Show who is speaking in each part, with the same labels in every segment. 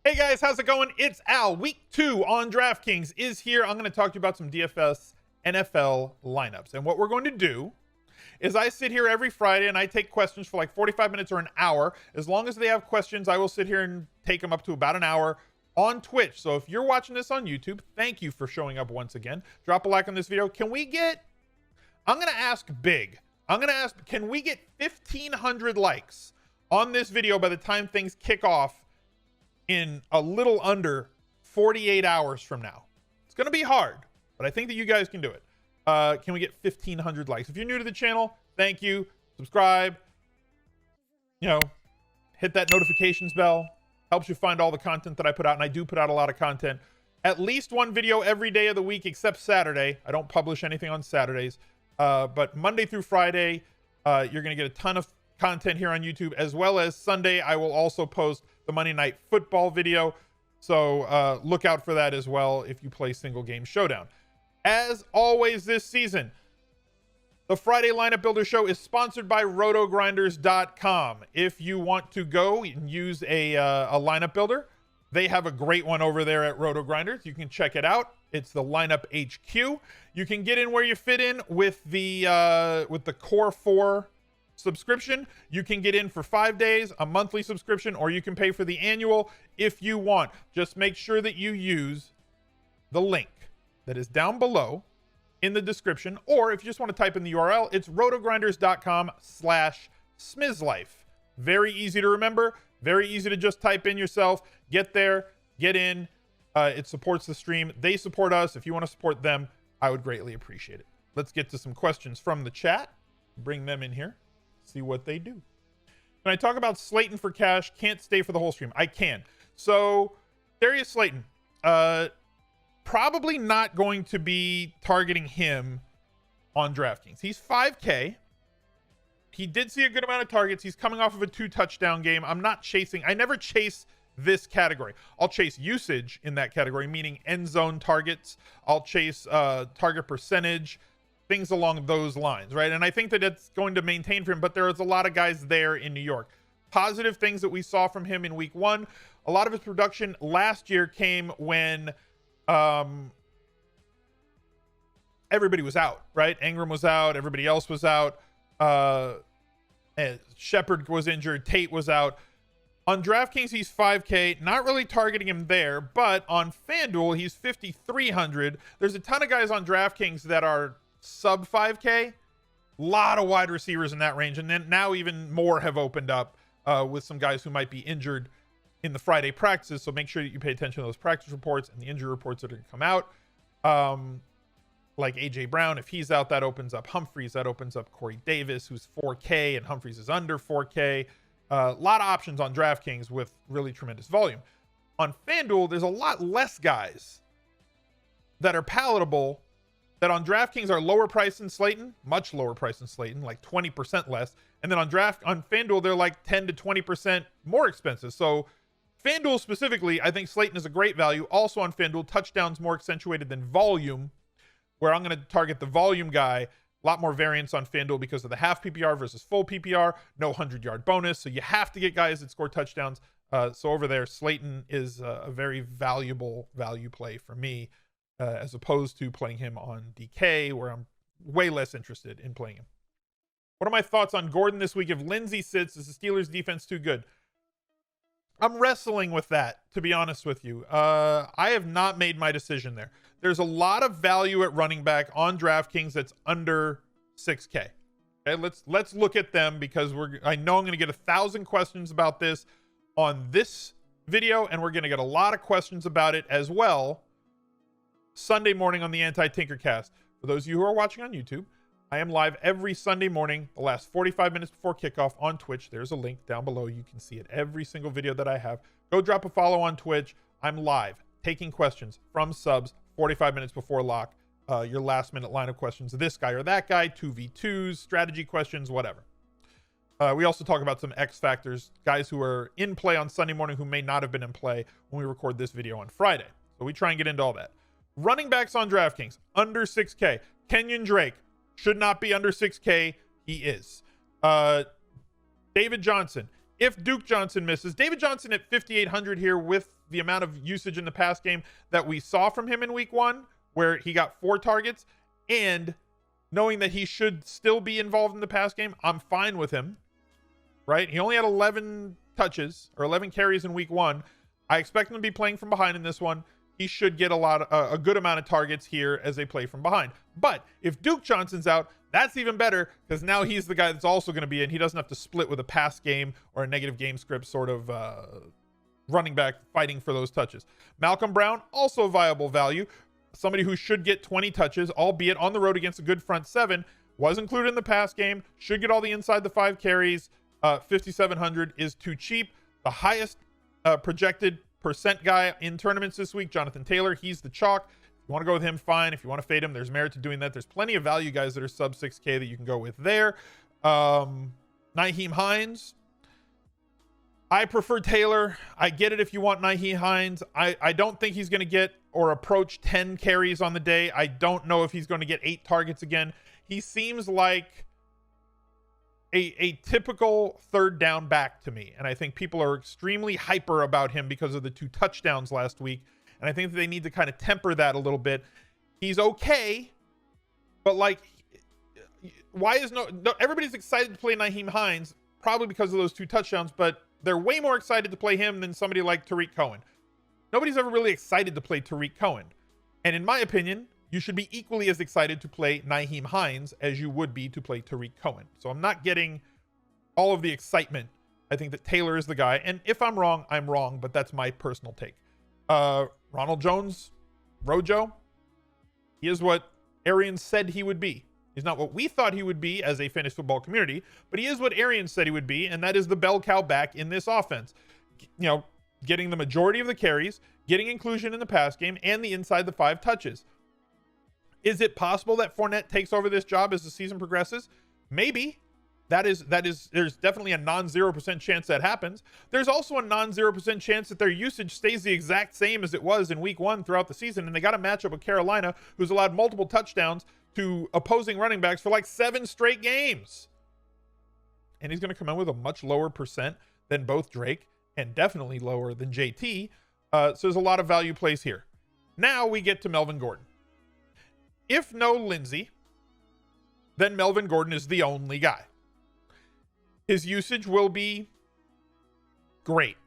Speaker 1: Hey guys, how's it going? It's Al. Week 2 on DraftKings is here. I'm going to talk to you about some DFS NFL lineups. And what we're going to do is I sit here every Friday and I take questions for like 45 minutes or an hour. As long as they have questions, I will sit here and take them up to about an hour on Twitch. So if you're watching this on YouTube, thank you for showing up once again. Drop a like on this video. I'm going to ask big. Can we get 1,500 likes on this video by the time things kick off in a little under 48 hours from now? It's going to be hard, but I think that you guys can do it. Can we get 1,500 likes? If you're new to the channel, thank you. Subscribe, hit that notifications bell. Helps you find all the content that I put out, and I do put out a lot of content. At least one video every day of the week except Saturday. I don't publish anything on Saturdays, but Monday through Friday, you're going to get a ton of content here on YouTube, as well as Sunday I will also post the Monday Night Football video, so look out for that as well if you play Single Game Showdown. As always this season, the Friday Lineup Builder Show is sponsored by RotoGrinders.com. If you want to go and use a lineup builder, they have a great one over there at RotoGrinders. You can check it out. It's the Lineup HQ. You can get in where you fit in with the Core 4 subscription. You can get in for 5 days, a monthly subscription, or you can pay for the annual if you want. Just make sure that you use the link that is down below in the description, or if you just want to type in the URL, it's rotogrinders.com/smizzlife. Very easy to remember, very easy to just type in yourself. Get there, get in. It supports the stream. They support us. If you want to support them, I would greatly appreciate it. Let's get to some questions from the chat. Bring them in here. See what they do. When I talk about Slayton for cash, can't stay for the whole stream. I can. So Darius Slayton, probably not going to be targeting him on DraftKings. He's 5K. He did see a good amount of targets. He's coming off of a 2-touchdown game. I'm not chasing. I never chase this category. I'll chase usage in that category, meaning end zone targets. I'll chase target percentage, things along those lines, right? And I think that it's going to maintain for him, but there is a lot of guys there in New York. Positive things that we saw from him in week 1. A lot of his production last year came when everybody was out, right? Ingram was out, everybody else was out, Shepard was injured, Tate was out. On DraftKings, he's 5K, not really targeting him there, but on FanDuel, he's 5,300. There's a ton of guys on DraftKings that are sub 5K. A lot of wide receivers in that range, and then now even more have opened up with some guys who might be injured in the Friday practices, so make sure that you pay attention to those practice reports and the injury reports that are going to come out. Like AJ Brown, if he's out, that opens up Humphreys, that opens up Corey Davis, who's 4K, and Humphreys is under 4K. A lot of options on DraftKings with really tremendous volume. On FanDuel, there's a lot less guys that are palatable that on DraftKings are lower priced than Slayton, much lower priced than Slayton, like 20% less. And then on FanDuel, they're like 10 to 20% more expensive. So FanDuel specifically, I think Slayton is a great value. Also on FanDuel, touchdowns more accentuated than volume, where I'm going to target the volume guy. A lot more variance on FanDuel because of the half PPR versus full PPR. No 100-yard bonus. So you have to get guys that score touchdowns. So over there, Slayton is a very valuable value play for me, as opposed to playing him on DK, where I'm way less interested in playing him. What are my thoughts on Gordon this week? If Lindsey sits, is the Steelers defense too good? I'm wrestling with that, to be honest with you. I have not made my decision there. There's a lot of value at running back on DraftKings that's under 6K. Okay, let's look at them, because I know I'm going to get 1,000 questions about this on this video, and we're going to get a lot of questions about it as well Sunday morning on the Anti-Tinkercast. For those of you who are watching on YouTube, I am live every Sunday morning, the last 45 minutes before kickoff on Twitch. There's a link down below. You can see it every single video that I have. Go drop a follow on Twitch. I'm live taking questions from subs 45 minutes before lock. Your last minute line of questions. This guy or that guy, 2v2s, strategy questions, whatever. We also talk about some X factors, guys who are in play on Sunday morning who may not have been in play when we record this video on Friday. So we try and get into all that. Running backs on DraftKings, under 6K. Kenyon Drake should not be under 6K. He is. David Johnson if Duke Johnson misses, David Johnson at 5,800 here with the amount of usage in the pass game that we saw from him in week 1, where he got 4 targets, and knowing that he should still be involved in the pass game, I'm fine with him, right? He only had 11 touches or 11 carries in week 1. I expect him to be playing from behind in this one. He should get a good amount of targets here as they play from behind. But if Duke Johnson's out, that's even better, because now he's the guy that's also going to be in. He doesn't have to split with a pass game or a negative game script sort of running back fighting for those touches. Malcolm Brown, also viable value. Somebody who should get 20 touches, albeit on the road against a good front 7. Was included in the pass game. Should get all the inside the 5 carries. 5,700 is too cheap. The highest projected percent guy in tournaments this week, Jonathan Taylor. He's the chalk. If you want to go with him, fine. If you want to fade him, there's merit to doing that. There's plenty of value guys that are sub 6K that you can go with there. Nyheim Hines. I prefer Taylor. I get it if you want Nyheim Hines. I don't think he's going to get or approach 10 carries on the day. I don't know if he's going to get 8 targets again. He seems like a typical third down back to me. And I think people are extremely hyper about him because of the 2 touchdowns last week. And I think that they need to kind of temper that a little bit. He's okay, but like, why is no everybody's excited to play Nyheim Hines, probably because of those 2 touchdowns, but they're way more excited to play him than somebody like Tariq Cohen. Nobody's ever really excited to play Tariq Cohen. And in my opinion, you should be equally as excited to play Nyheim Hines as you would be to play Tariq Cohen. So I'm not getting all of the excitement. I think that Taylor is the guy. And if I'm wrong, I'm wrong, but that's my personal take. Ronald Jones, Rojo, he is what Arian said he would be. He's not what we thought he would be as a fantasy football community, but he is what Arian said he would be, and that is the bell cow back in this offense. You know, getting the majority of the carries, getting inclusion in the pass game, and the inside the 5 touches. Is it possible that Fournette takes over this job as the season progresses? Maybe. There's definitely a non-0% chance that happens. There's also a non-0% chance that their usage stays the exact same as it was in week 1 throughout the season, and they got a matchup with Carolina, who's allowed multiple touchdowns to opposing running backs for like 7 straight games. And he's going to come in with a much lower percent than both Drake and definitely lower than JT. So there's a lot of value plays here. Now we get to Melvin Gordon. If no Lindsey, then Melvin Gordon is the only guy. His usage will be great,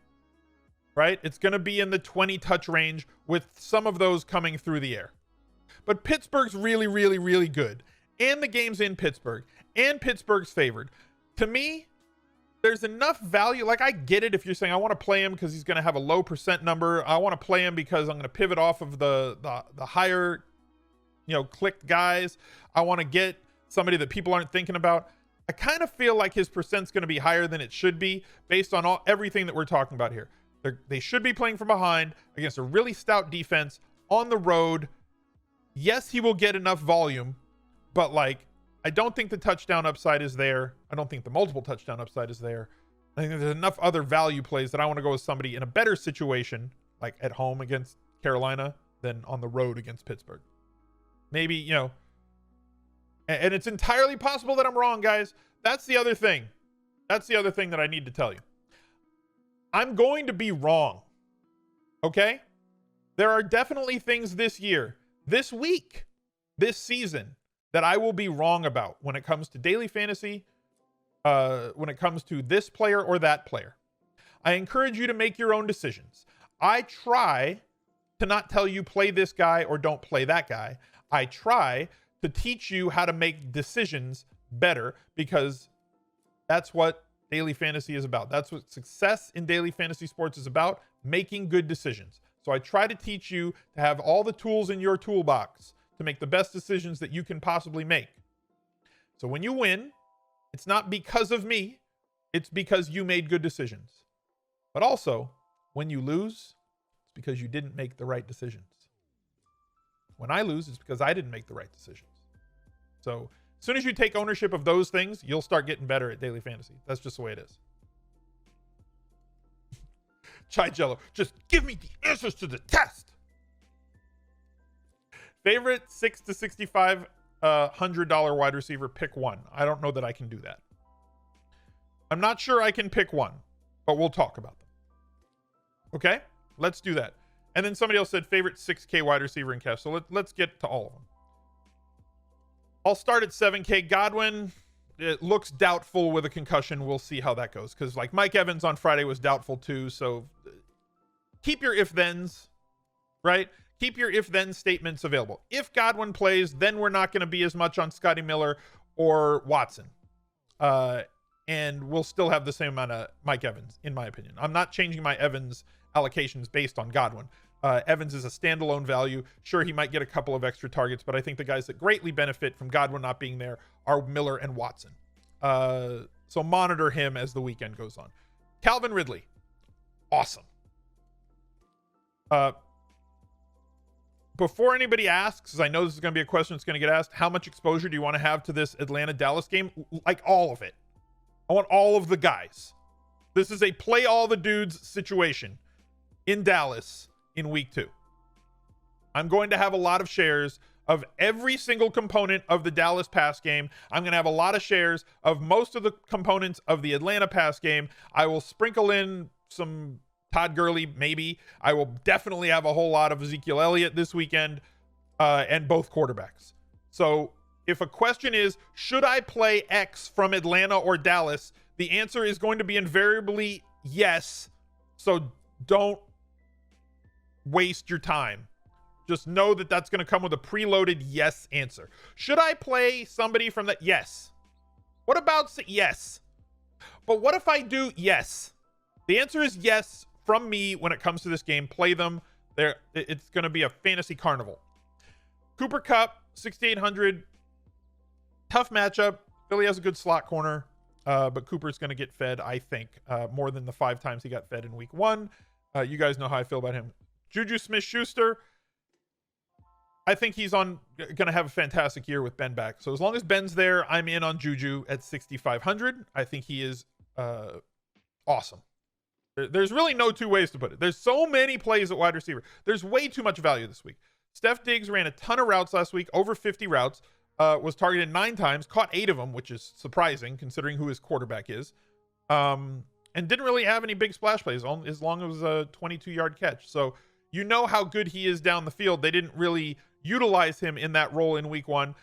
Speaker 1: right? It's going to be in the 20 touch range with some of those coming through the air. But Pittsburgh's really, really, really good. And the game's in Pittsburgh. And Pittsburgh's favored. To me, there's enough value. Like, I get it if you're saying, I want to play him because he's going to have a low percent number. I want to play him because I'm going to pivot off of the higher, clicked guys. I want to get somebody that people aren't thinking about. I kind of feel like his percent's going to be higher than it should be based on everything that we're talking about here. They should be playing from behind against a really stout defense on the road. Yes, he will get enough volume, but I don't think the touchdown upside is there. I don't think the multiple touchdown upside is there. I think there's enough other value plays that I want to go with somebody in a better situation, like at home against Carolina, than on the road against Pittsburgh. Maybe, and it's entirely possible that I'm wrong, guys. That's the other thing. That's the other thing that I need to tell you. I'm going to be wrong. Okay? There are definitely things this year, this week, this season, that I will be wrong about when it comes to daily fantasy, when it comes to this player or that player. I encourage you to make your own decisions. I try to not tell you play this guy or don't play that guy. I try to teach you how to make decisions better, because that's what daily fantasy is about. That's what success in daily fantasy sports is about, making good decisions. So I try to teach you to have all the tools in your toolbox to make the best decisions that you can possibly make. So when you win, it's not because of me, it's because you made good decisions. But also, when you lose, it's because you didn't make the right decisions. When I lose, it's because I didn't make the right decisions. So as soon as you take ownership of those things, you'll start getting better at daily fantasy. That's just the way it is. Chai Jello, just give me the answers to the test. Favorite $6 to $6,500 wide receiver, pick one. I don't know that I can do that. I'm not sure I can pick one. but we'll talk about them. Okay, let's do that. And then somebody else said favorite 6K wide receiver in cash. So let's get to all of them. I'll start at 7K. Godwin, it looks doubtful with a concussion. We'll see how that goes, because like Mike Evans on Friday was doubtful too. So keep your if-thens, right? Keep your if-then statements available. If Godwin plays, then we're not going to be as much on Scotty Miller or Watson. And we'll still have the same amount of Mike Evans, in my opinion. I'm not changing my Evans allocations based on Godwin. Evans is a standalone value. Sure, he might get a couple of extra targets, but I think the guys that greatly benefit from Godwin not being there are Miller and Watson. So monitor him as the weekend goes on. Calvin Ridley, awesome. Before anybody asks, because I know this is going to be a question that's going to get asked, how much exposure do you want to have to this Atlanta-Dallas game? Like all of it. I want all of the guys. This is a play all the dudes situation in Dallas in week 2. I'm going to have a lot of shares of every single component of the Dallas pass game. I'm going to have a lot of shares of most of the components of the Atlanta pass game. I will sprinkle in some Todd Gurley, maybe. I will definitely have a whole lot of Ezekiel Elliott this weekend, and both quarterbacks. So if a question is, should I play X from Atlanta or Dallas? The answer is going to be invariably yes. So don't waste your time. Just know that that's going to come with a preloaded yes answer. Should I play somebody from that? Yes. What about yes? But what if I do yes? The answer is yes from me when it comes to this game. Play them. It's going to be a fantasy carnival. Cooper Kupp, 6,800. Tough matchup. Philly has a good slot corner, but Cooper's going to get fed, I think, more than the 5 times he got fed in week 1. You guys know how I feel about him. Juju Smith-Schuster, I think he's going to have a fantastic year with Ben back. So as long as Ben's there, I'm in on Juju at 6,500. I think he is awesome. There's really no two ways to put it. There's so many plays at wide receiver. There's way too much value this week. Steph Diggs ran a ton of routes last week, over 50 routes, was targeted 9 times, caught 8 of them, which is surprising considering who his quarterback is, and didn't really have any big splash plays, as long as a 22-yard catch. So you know how good he is down the field. They didn't really utilize him in that role in week 1.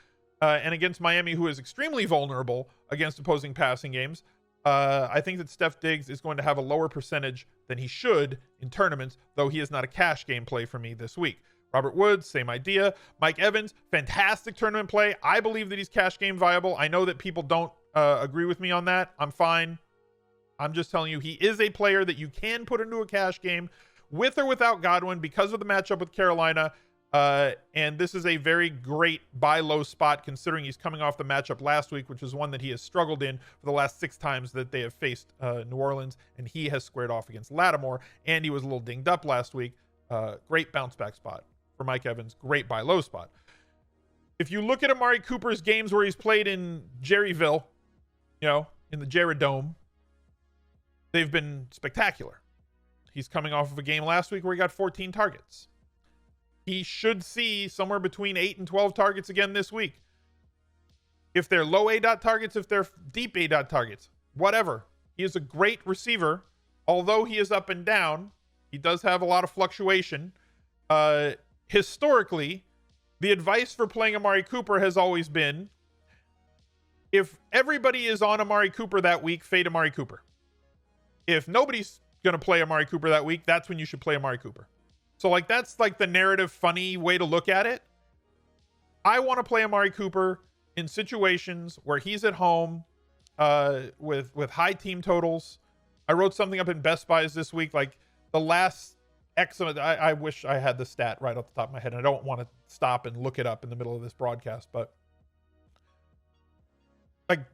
Speaker 1: And against Miami, who is extremely vulnerable against opposing passing games, I think that Steph Diggs is going to have a lower percentage than he should in tournaments, though he is not a cash game play for me this week. Robert Woods, same idea. Mike Evans, fantastic tournament play. I believe that he's cash game viable. I know that people don't agree with me on that. I'm fine. I'm just telling you, he is a player that you can put into a cash game with or without Godwin because of the matchup with Carolina. And this is a very great buy low spot considering he's coming off the matchup last week, which is one that he has struggled in for the last 6 times that they have faced New Orleans, and he has squared off against Lattimore, and he was a little dinged up last week. Great bounce back spot for Mike Evans. Great buy low spot. If you look at Amari Cooper's games where he's played in Jerryville, in the Jared Dome, they've been spectacular. He's coming off of a game last week where he got 14 targets. He should see somewhere between 8 and 12 targets again this week. If they're low A dot targets, if they're deep A dot targets, whatever. He is a great receiver. Although he is up and down, he does have a lot of fluctuation. Historically, the advice for playing Amari Cooper has always been, if everybody is on Amari Cooper that week, fade Amari Cooper. If nobody's going to play Amari Cooper that week, that's when you should play Amari Cooper. So that's the narrative funny way to look at it. I want to play Amari Cooper in situations where he's at home with high team totals. I wrote something up in Best Buys this week, the last X amount. I wish I had the stat right off the top of my head, and I don't want to stop and look it up in the middle of this broadcast, but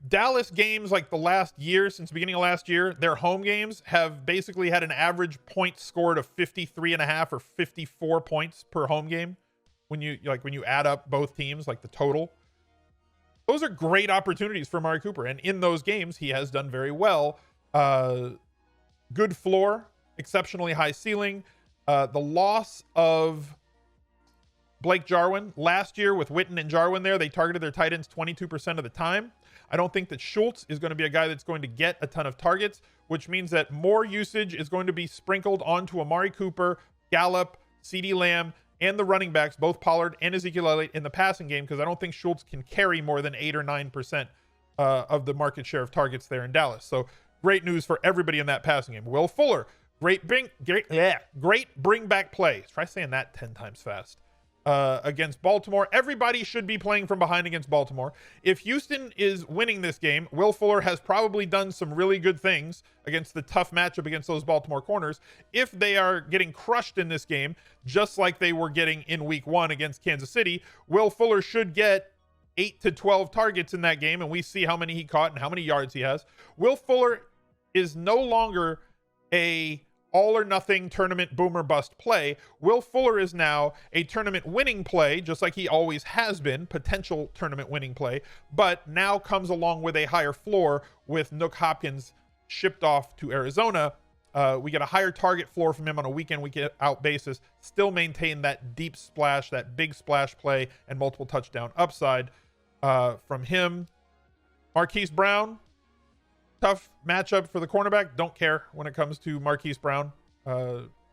Speaker 1: Dallas games the last year, since the beginning of last year, their home games have basically had an average point scored of 53.5 or 54 points per home game. When you add up both teams, the total, those are great opportunities for Amari Cooper. And in those games, he has done very well. Good floor, exceptionally high ceiling. The loss of Blake Jarwin last year with Witten and Jarwin there, they targeted their tight ends 22% of the time. I don't think that Schultz is going to be a guy that's going to get a ton of targets. which means that more usage is going to be sprinkled onto Amari Cooper, Gallup, CeeDee Lamb, and the running backs, both Pollard and Ezekiel Elliott, in the passing game, because I don't think Schultz can carry more than 8 or 9% of the market share of targets there in Dallas. So great news for everybody in that passing game. Will Fuller, great bring back play. Try saying that 10 times fast. Against Baltimore. Everybody should be playing from behind against Baltimore. If Houston is winning this game, Will Fuller has probably done some really good things against the tough matchup against those Baltimore corners. If they are getting crushed in this game, just like they were getting in week 1 against Kansas City, Will Fuller should get 8 to 12 targets in that game, and we see how many he caught and how many yards he has. Will Fuller is no longer a all or nothing tournament boomer bust play. Will Fuller is now a tournament winning play, just like he always has been, potential tournament winning play, but now comes along with a higher floor with Nook Hopkins shipped off to Arizona. We get a higher target floor from him on a week in, week out basis, still maintain that deep splash, that big splash play, and multiple touchdown upside from him. Marquise Brown, tough matchup for the cornerback. Don't care when it comes to Marquise Brown.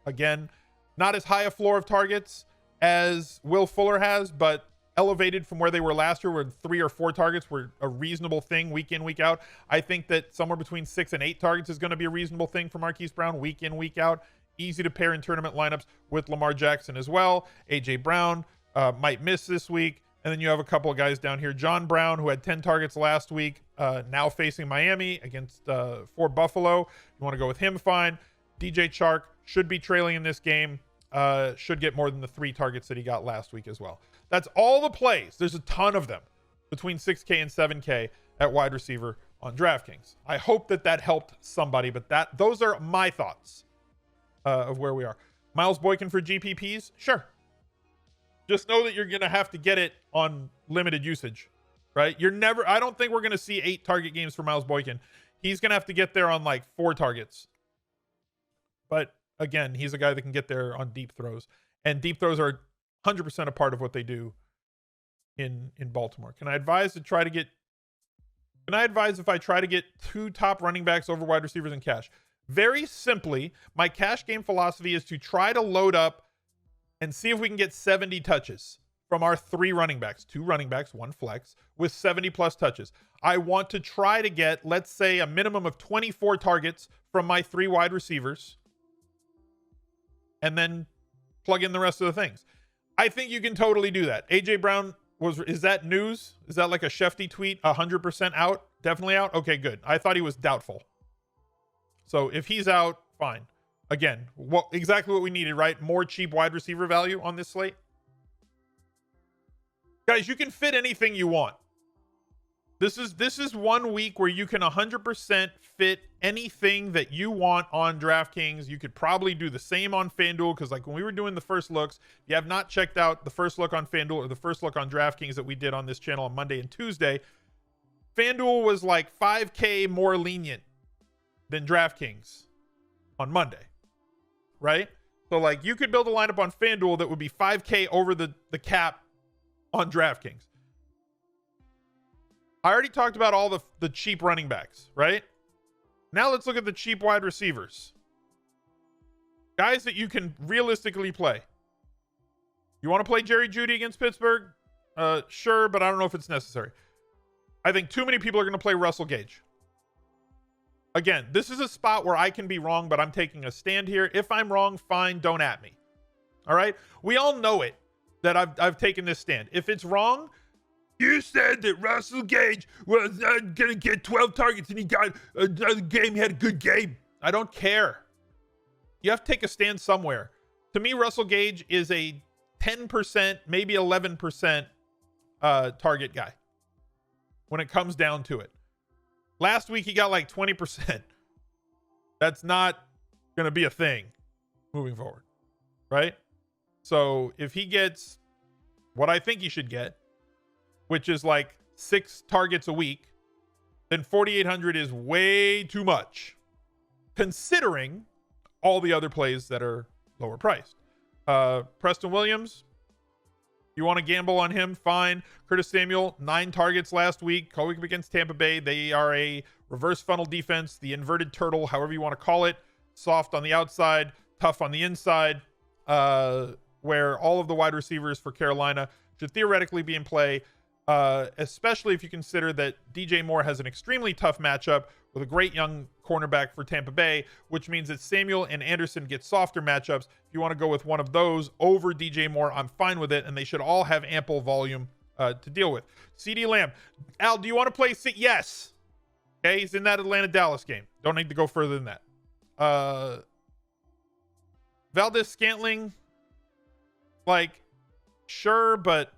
Speaker 1: Again, not as high a floor of targets as Will Fuller has, but elevated from where they were last year, where 3 or 4 targets were a reasonable thing week in, week out. I think that somewhere between 6 and 8 targets is going to be a reasonable thing for Marquise Brown week in, week out. Easy to pair in tournament lineups with Lamar Jackson as well. AJ Brown might miss this week. And then you have a couple of guys down here. John Brown, who had 10 targets last week, now facing Miami against for Buffalo. You want to go with him, fine. DJ Chark should be trailing in this game. Should get more than the 3 targets that he got last week as well. That's all the plays. There's a ton of them between 6K and 7K at wide receiver on DraftKings. I hope that helped somebody, but those are my thoughts of where we are. Miles Boykin for GPPs? Sure. Just know that you're going to have to get it on limited usage, right? I don't think we're going to see 8 target games for Miles Boykin. He's going to have to get there on like 4 targets. But again, he's a guy that can get there on deep throws. And deep throws are 100% a part of what they do in Baltimore. Can I advise if I try to get 2 top running backs over wide receivers in cash? Very simply, my cash game philosophy is to try to load up and see if we can get 70 touches from our 3 running backs, 2 running backs, 1 flex, with 70 plus touches. I want to try to get, let's say, a minimum of 24 targets from my 3 wide receivers, and then plug in the rest of the things. I think you can totally do that. AJ Brown is that news? Is that like a Shefty tweet? 100% out? Definitely out? Okay, good. I thought he was doubtful. So if he's out, fine. Again, exactly what we needed, right? More cheap wide receiver value on this slate. Guys, you can fit anything you want. This is one week where you can 100% fit anything that you want on DraftKings. You could probably do the same on FanDuel, because like when we were doing the first looks, if you have not checked out the first look on FanDuel or the first look on DraftKings that we did on this channel on Monday and Tuesday, FanDuel was like 5K more lenient than DraftKings on Monday. Right? So like you could build a lineup on FanDuel that would be 5K over the cap on DraftKings. I already talked about all the cheap running backs, right? Now let's look at the cheap wide receivers. Guys that you can realistically play. You want to play Jerry Jeudy against Pittsburgh? Sure, but I don't know if it's necessary. I think too many people are going to play Russell Gage. Again, this is a spot where I can be wrong, but I'm taking a stand here. If I'm wrong, fine, don't at me. All right? We all know it, that I've taken this stand. If it's wrong, you said that Russell Gage was going to get 12 targets and he got another game, he had a good game. I don't care. You have to take a stand somewhere. To me, Russell Gage is a 10%, maybe 11% target guy when it comes down to it. Last week, he got like 20%. That's not going to be a thing moving forward, right? So if he gets what I think he should get, which is like 6 targets a week, then 4,800 is way too much, considering all the other plays that are lower priced. Preston Williams, You want to gamble on him? Fine. Curtis Samuel, 9 targets last week. Going up against Tampa Bay. They are a reverse funnel defense, the inverted turtle, however you want to call it. Soft on the outside, tough on the inside, where all of the wide receivers for Carolina should theoretically be in play, especially if you consider that DJ Moore has an extremely tough matchup with a great young cornerback for Tampa Bay, which means that Samuel and Anderson get softer matchups. If you want to go with one of those over DJ Moore, I'm fine with it, and they should all have ample volume to deal with. CeeDee Lamb. Al, do you want to play? Yes. Okay, he's in that Atlanta-Dallas game. Don't need to go further than that. Valdez-Scantling, sure, but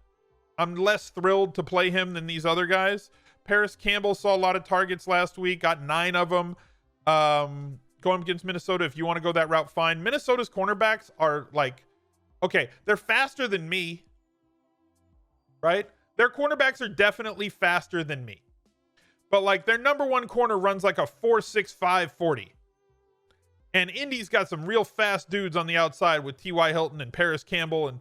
Speaker 1: I'm less thrilled to play him than these other guys. Paris Campbell saw a lot of targets last week, got 9 of them. Going against Minnesota, if you want to go that route, fine. Minnesota's cornerbacks are okay, they're faster than me, right? Their cornerbacks are definitely faster than me. But their number one corner runs a 4.65 40. And Indy's got some real fast dudes on the outside with T.Y. Hilton and Paris Campbell and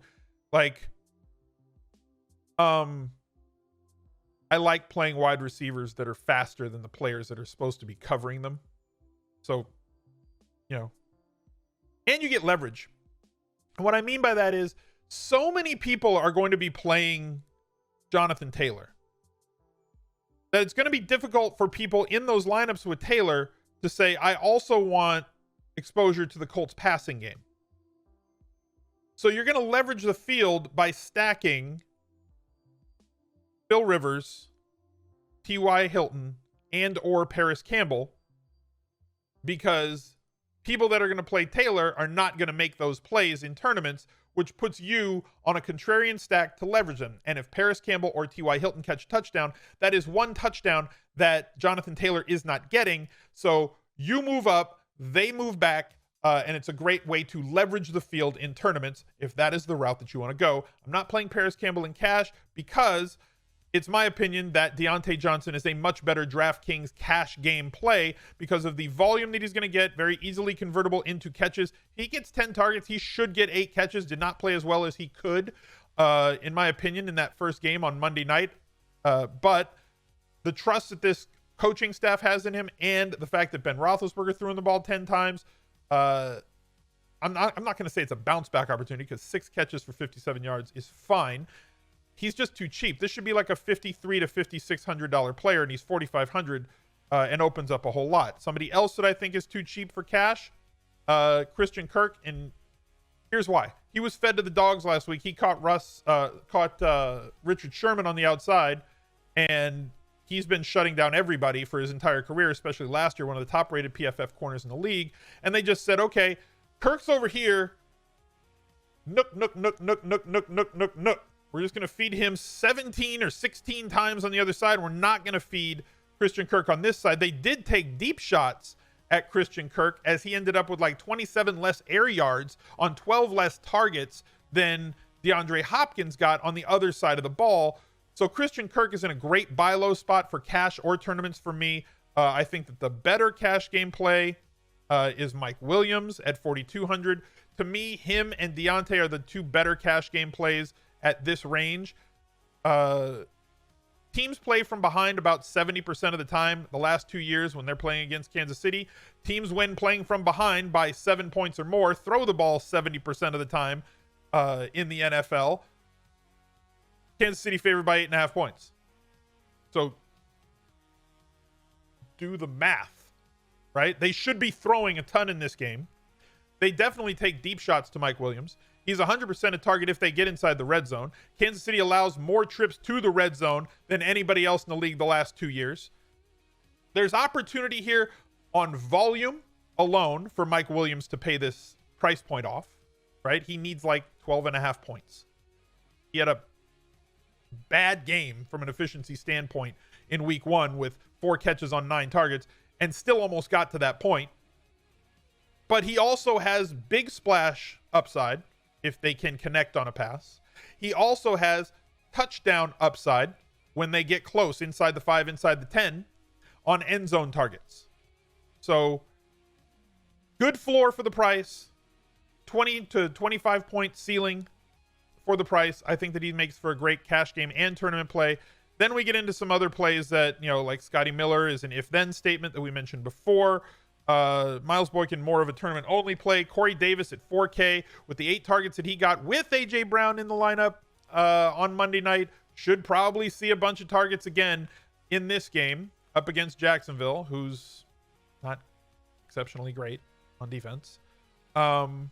Speaker 1: I like playing wide receivers that are faster than the players that are supposed to be covering them. So, and you get leverage. And what I mean by that is so many people are going to be playing Jonathan Taylor that it's going to be difficult for people in those lineups with Taylor to say, I also want exposure to the Colts passing game. So you're going to leverage the field by stacking Phil Rivers, T.Y. Hilton, and or Paris Campbell, because people that are going to play Taylor are not going to make those plays in tournaments, which puts you on a contrarian stack to leverage them. And if Paris Campbell or T.Y. Hilton catch a touchdown, that is one touchdown that Jonathan Taylor is not getting. So you move up, they move back, and it's a great way to leverage the field in tournaments if that is the route that you want to go. I'm not playing Paris Campbell in cash because it's my opinion that Deontay Johnson is a much better DraftKings cash game play because of the volume that he's going to get, very easily convertible into catches. He gets 10 targets. He should get 8 catches. Did not play as well as he could, in my opinion, in that first game on Monday night. But the trust that this coaching staff has in him and the fact that Ben Roethlisberger threw in the ball 10 times, I'm not going to say it's a bounce back opportunity because 6 catches for 57 yards is fine. He's just too cheap. This should be like a $5,300 to $5,600 player, and he's $4,500 and opens up a whole lot. Somebody else that I think is too cheap for cash, Christian Kirk, and here's why. He was fed to the dogs last week. He caught Richard Sherman on the outside, and he's been shutting down everybody for his entire career, especially last year, one of the top-rated PFF corners in the league. And they just said, okay, Kirk's over here. Nook. We're just going to feed him 17 or 16 times on the other side. We're not going to feed Christian Kirk on this side. They did take deep shots at Christian Kirk as he ended up with 27 less air yards on 12 less targets than DeAndre Hopkins got on the other side of the ball. So Christian Kirk is in a great buy low spot for cash or tournaments for me. I think that the better cash game play is Mike Williams at 4,200. To me, him and Deontay are the 2 better cash game plays at this range. Teams play from behind about 70% of the time. The last 2 years when they're playing against Kansas City, teams when playing from behind by 7 points or more throw the ball 70% of the time in the NFL. Kansas City favored by 8.5 points. So do the math, right? They should be throwing a ton in this game. They definitely take deep shots to Mike Williams. He's 100% a target if they get inside the red zone. Kansas City allows more trips to the red zone than anybody else in the league the last 2 years. There's opportunity here on volume alone for Mike Williams to pay this price point off, right? He needs 12.5 points. He had a bad game from an efficiency standpoint in week 1 with 4 catches on 9 targets and still almost got to that point. But he also has big splash upside if they can connect on a pass. He also has touchdown upside when they get close inside the 5, inside the 10 on end zone targets. So good floor for the price, 20 to 25 point ceiling for the price. I think that he makes for a great cash game and tournament play. Then we get into some other plays that, like Scotty Miller is an if-then statement that we mentioned before. Miles Boykin, more of a tournament-only play. Corey Davis at 4K with the 8 targets that he got with A.J. Brown in the lineup on Monday night. Should probably see a bunch of targets again in this game up against Jacksonville, who's not exceptionally great on defense. And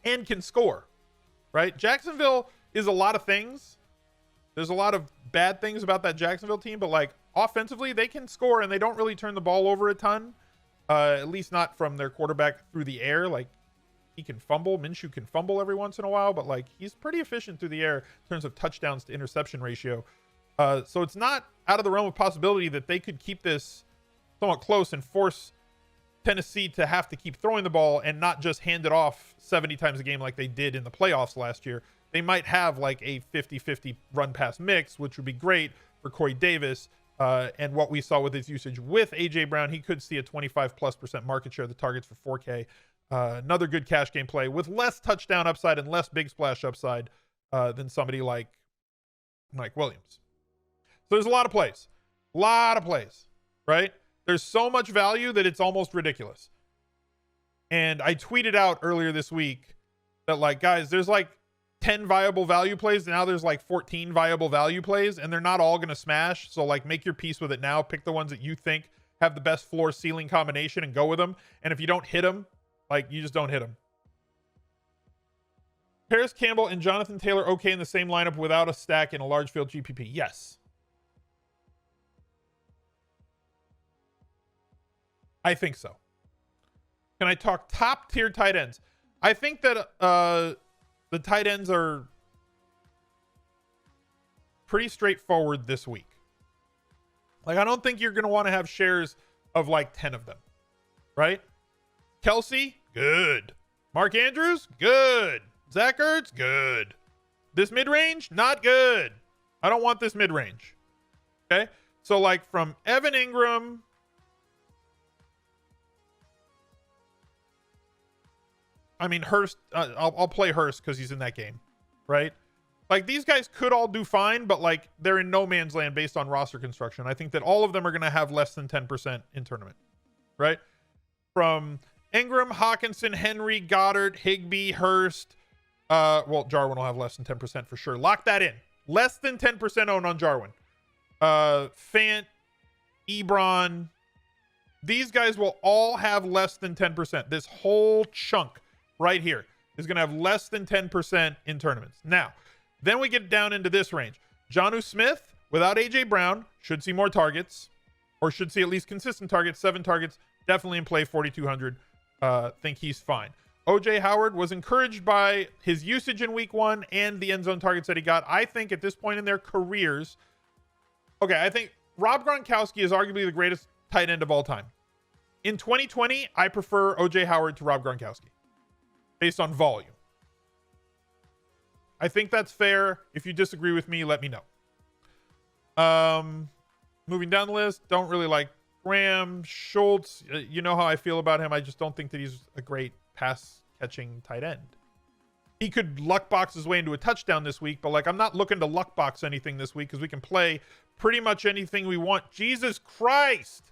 Speaker 1: can score, right? Jacksonville is a lot of things. There's a lot of bad things about that Jacksonville team, but like offensively, they can score and they don't really turn the ball over a ton. At least not from their quarterback through the air. Like, he can fumble. Minshew can fumble every once in a while, but like he's pretty efficient through the air in terms of touchdowns to interception ratio. So it's not out of the realm of possibility that they could keep this somewhat close and force Tennessee to have to keep throwing the ball and not just hand it off 70 times a game like they did in the playoffs last year. They might have like a 50-50 run pass mix, which would be great for Corey Davis. And what we saw with his usage with A.J. Brown, he could see a 25+% market share of the targets for 4K. Another good cash game play with less touchdown upside and less big splash upside than somebody like Mike Williams. So there's a lot of plays, right? There's so much value that it's almost ridiculous. And I tweeted out earlier this week that, like, guys, there's like 10 viable value plays. Now there's like 14 viable value plays, and they're not all going to smash. So like, make your peace with it now. Pick the ones that you think have the best floor ceiling combination and go with them. And if you don't hit them, like, you just don't hit them. Paris Campbell and Jonathan Taylor okay in the same lineup without a stack in a large field GPP? Yes. I think so. Can I talk top tier tight ends? I think that the tight ends are pretty straightforward this week. Like, I don't think you're going to want to have shares of like 10 of them, right? Kelsey, good. Mark Andrews, good. Zach Ertz, good. This mid-range, not good. I don't want this mid-range. Okay? So like from Evan Ingram, I mean, Hurst, I'll play Hurst because he's in that game, right? Like, these guys could all do fine, but like, they're in no man's land based on roster construction. I think that all of them are going to have less than 10% in tournament, right? From Ingram, Hawkinson, Henry, Goddard, Higbee, Hurst. Well, Jarwin will have less than 10% for sure. Lock that in. Less than 10% owned on Jarwin. Fant, Ebron. These guys will all have less than 10%. This whole chunk right here is going to have less than 10% in tournaments. Now, then we get down into this range. Jonnu Smith, without A.J. Brown, should see more targets, or should see at least consistent targets, 7 targets, definitely in play, 4,200. Think he's fine. O.J. Howard was encouraged by his usage in week 1 and the end zone targets that he got. I think at this point in their careers, okay, I think Rob Gronkowski is arguably the greatest tight end of all time. In 2020, I prefer O.J. Howard to Rob Gronkowski based on volume. I think that's fair. If you disagree with me, let me know. Moving down the list, don't really like Graham, Schultz. You know how I feel about him. I just don't think that he's a great pass-catching tight end. He could luck box his way into a touchdown this week, but like, I'm not looking to luck box anything this week because we can play pretty much anything we want. Jesus Christ!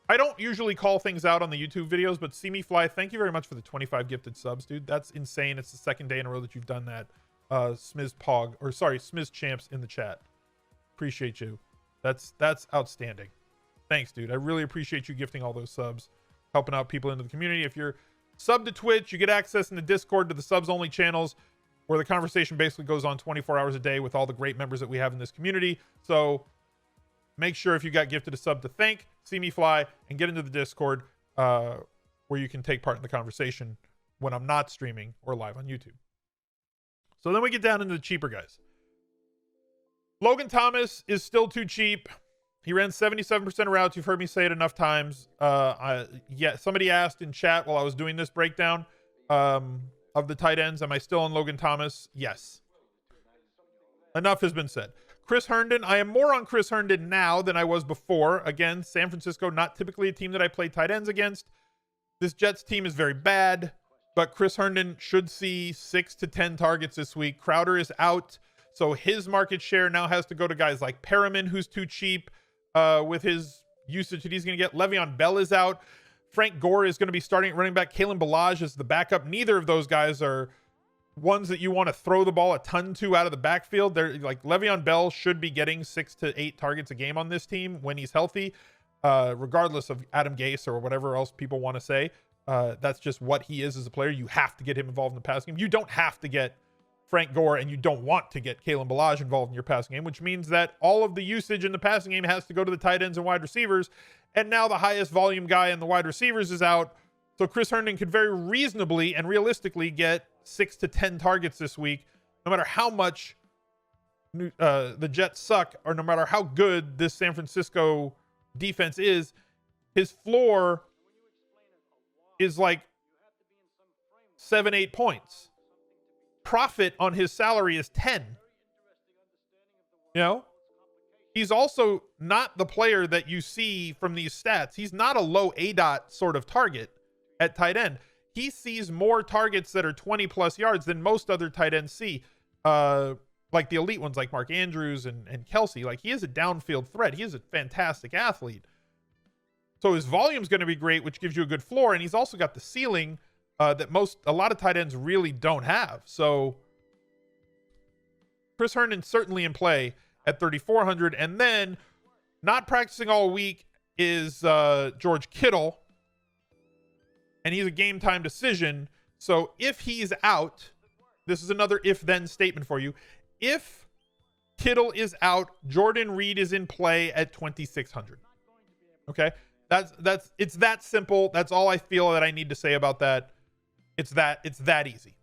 Speaker 1: I don't usually call things out on the YouTube videos, but See Me Fly, thank you very much for the 25 gifted subs, dude. That's insane. It's the second day in a row that you've done that. Smiz Champs in the chat. Appreciate you. That's outstanding. Thanks, dude. I really appreciate you gifting all those subs, helping out people into the community. If you're sub to Twitch, you get access in the Discord to the subs only channels where the conversation basically goes on 24 hours a day with all the great members that we have in this community. So make sure if you got gifted a sub to thank See Me Fly and get into the Discord where you can take part in the conversation when I'm not streaming or live on YouTube. So then we get down into the cheaper guys. Logan Thomas is still too cheap. He ran 77% of routes. You've heard me say it enough times. Somebody asked in chat while I was doing this breakdown of the tight ends, am I still on Logan Thomas? Yes. Enough has been said. Chris Herndon, I am more on Chris Herndon now than I was before. Again, San Francisco, not typically a team that I play tight ends against. This Jets team is very bad. but Chris Herndon should see 6 to 10 targets this week. Crowder is out, so his market share now has to go to guys like Perriman, who's too cheap with his usage that he's going to get. Le'Veon Bell is out. Frank Gore is going to be starting at running back. Kalen Ballage is the backup. Neither of those guys are ones that you want to throw the ball a ton to out of the backfield. They're like Le'Veon Bell should be getting 6 to 8 targets a game on this team when he's healthy, regardless of Adam Gase or whatever else people want to say. That's just what he is as a player. You have to get him involved in the passing game. You don't have to get Frank Gore, and you don't want to get Kalen Ballage involved in your passing game, which means that all of the usage in the passing game has to go to the tight ends and wide receivers. And now the highest volume guy in the wide receivers is out. So Chris Herndon could very reasonably and realistically get 6 to 10 targets this week, no matter how much the Jets suck, or no matter how good this San Francisco defense is. His floor is like 7-8 points. Profit on his salary is 10. You know, he's also not the player that you see from these stats. He's not a low ADOT sort of target at tight end. He sees more targets that are 20 plus yards than most other tight ends see. Like the elite ones like Mark Andrews and Kelsey. Like, he is a downfield threat. He is a fantastic athlete. So his volume is going to be great, which gives you a good floor. And he's also got the ceiling that a lot of tight ends really don't have. So Chris Herndon certainly in play at 3,400. And then not practicing all week is George Kittle. And he's a game time decision. So if he's out, this is another if-then statement for you. If Kittle is out, Jordan Reed is in play at 2,600. Okay? It's that simple. That's all I feel that I need to say about that. It's that easy.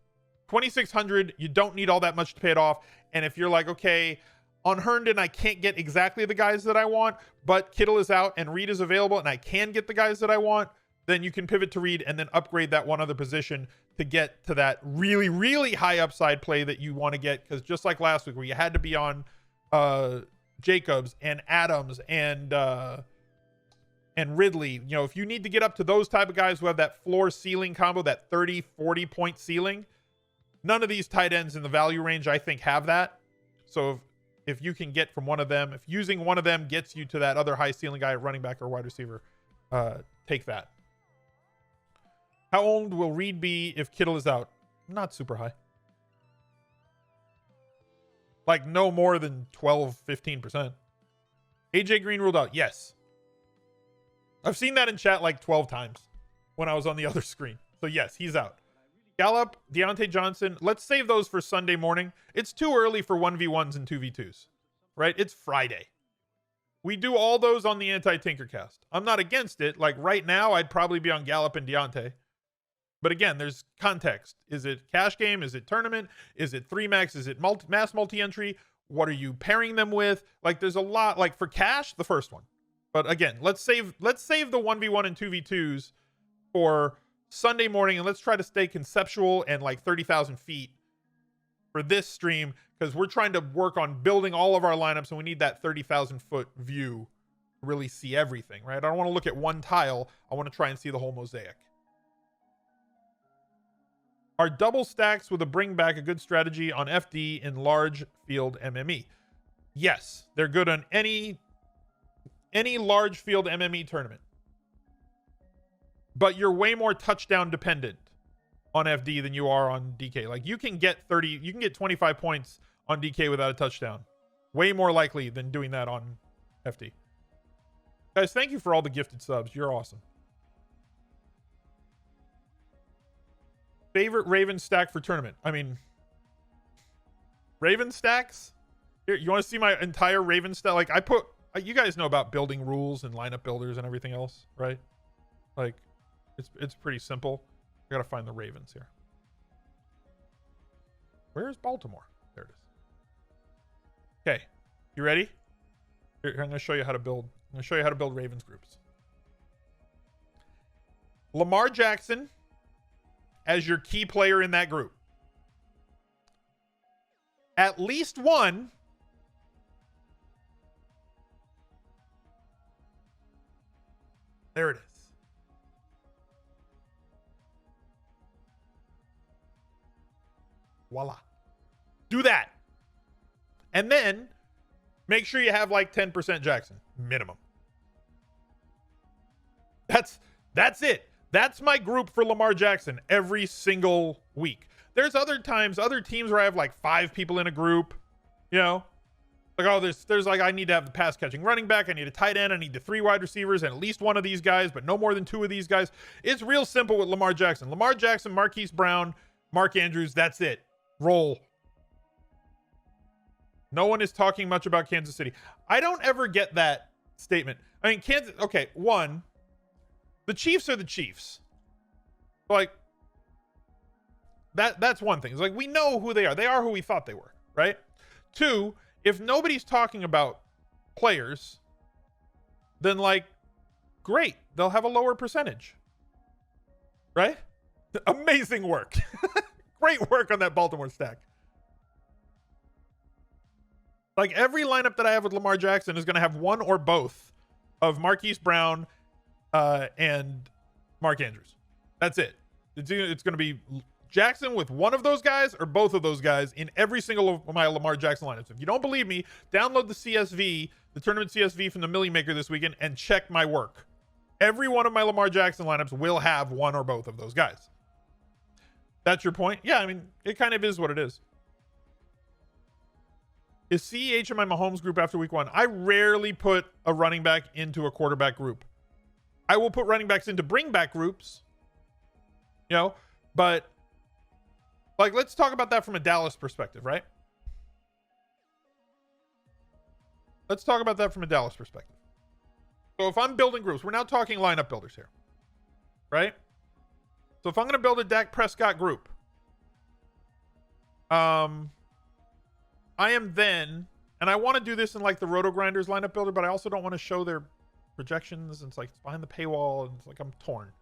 Speaker 1: 2,600, you don't need all that much to pay it off. And if you're like, okay, on Herndon, I can't get exactly the guys that I want, but Kittle is out and Reed is available and I can get the guys that I want, then you can pivot to Reed and then upgrade that one other position to get to that really, really high upside play that you want to get. Because just like last week where you had to be on Jacobs and Adams and Ridley, you know, if you need to get up to those type of guys who have that floor ceiling combo, that 30, 40 point ceiling, none of these tight ends in the value range, I think, have that. So if you can get from one of them, if using one of them gets you to that other high ceiling guy, running back or wide receiver, take that. How old will Reed be if Kittle is out? Not super high. Like no more than 12, 15%. AJ Green ruled out. Yes. I've seen that in chat like 12 times when I was on the other screen. So yes, he's out. Gallup, Deontay Johnson. Let's save those for Sunday morning. It's too early for 1v1s and 2v2s, right? It's Friday. We do all those on the Anti-Tinkercast. I'm not against it. Like right now, I'd probably be on Gallup and Deontay. But again, there's context. Is it cash game? Is it tournament? Is it 3max? Is it mass multi-entry? What are you pairing them with? Like there's a lot. Like for cash, the first one. But again, let's save the 1v1 and 2v2s for Sunday morning, and let's try to stay conceptual and like 30,000 feet for this stream, because we're trying to work on building all of our lineups, and we need that 30,000 foot view to really see everything, right? I don't want to look at one tile. I want to try and see the whole mosaic. Are double stacks with a bring back a good strategy on FD in large field MME? Yes, they're good on any large field MME tournament. But you're way more touchdown dependent on FD than you are on DK. Like you can get 25 points on DK without a touchdown. Way more likely than doing that on FD. Guys, thank you for all the gifted subs. You're awesome. Favorite Raven stack for tournament? I mean, Raven stacks? Here, you want to see my entire Raven stack? Like you guys know about building rules and lineup builders and everything else, right? Like it's pretty simple. I gotta find the Ravens here. Where is Baltimore? There it is. Okay, you ready? Here, I'm gonna show you how to build. I'm gonna show you how to build Ravens groups. Lamar Jackson as your key player in that group. At least one. There it is. Voila. Do that. And then make sure you have like 10% Jackson minimum. That's it. That's my group for Lamar Jackson every single week. There's other times, other teams where I have like 5 people in a group, you know, like, oh, there's like, I need to have the pass catching running back. I need a tight end. I need the 3 wide receivers and at least one of these guys, but no more than 2 of these guys. It's real simple with Lamar Jackson. Lamar Jackson, Marquise Brown, Mark Andrews. That's it. Roll. No one is talking much about Kansas City. I don't ever get that statement. I mean, Kansas, okay, one, the Chiefs are the Chiefs. Like, that's one thing. It's like, we know who they are. They are who we thought they were, right? 2, if nobody's talking about players, then like, great. They'll have a lower percentage, right? Amazing work. Great work on that Baltimore stack. Like, every lineup that I have with Lamar Jackson is going to have one or both of Marquise Brown and Mark Andrews. That's it. It's going to be Jackson with one of those guys or both of those guys in every single of my Lamar Jackson lineups. If you don't believe me, download the CSV, the tournament CSV from the Millie Maker this weekend, and check my work. Every one of my Lamar Jackson lineups will have one or both of those guys. That's your point? Yeah, I mean, it kind of is what it is. Is CEH in my Mahomes group after week 1? I rarely put a running back into a quarterback group. I will put running backs into bring back groups, you know, but like, let's talk about that from a Dallas perspective, right? Let's talk about that from a Dallas perspective. So if I'm building groups, we're now talking lineup builders here, right? So if I'm going to build a Dak Prescott group, I am then, and I want to do this in like the RotoGrinders lineup builder, but I also don't want to show their projections. It's like, it's behind the paywall, and it's like, I'm torn.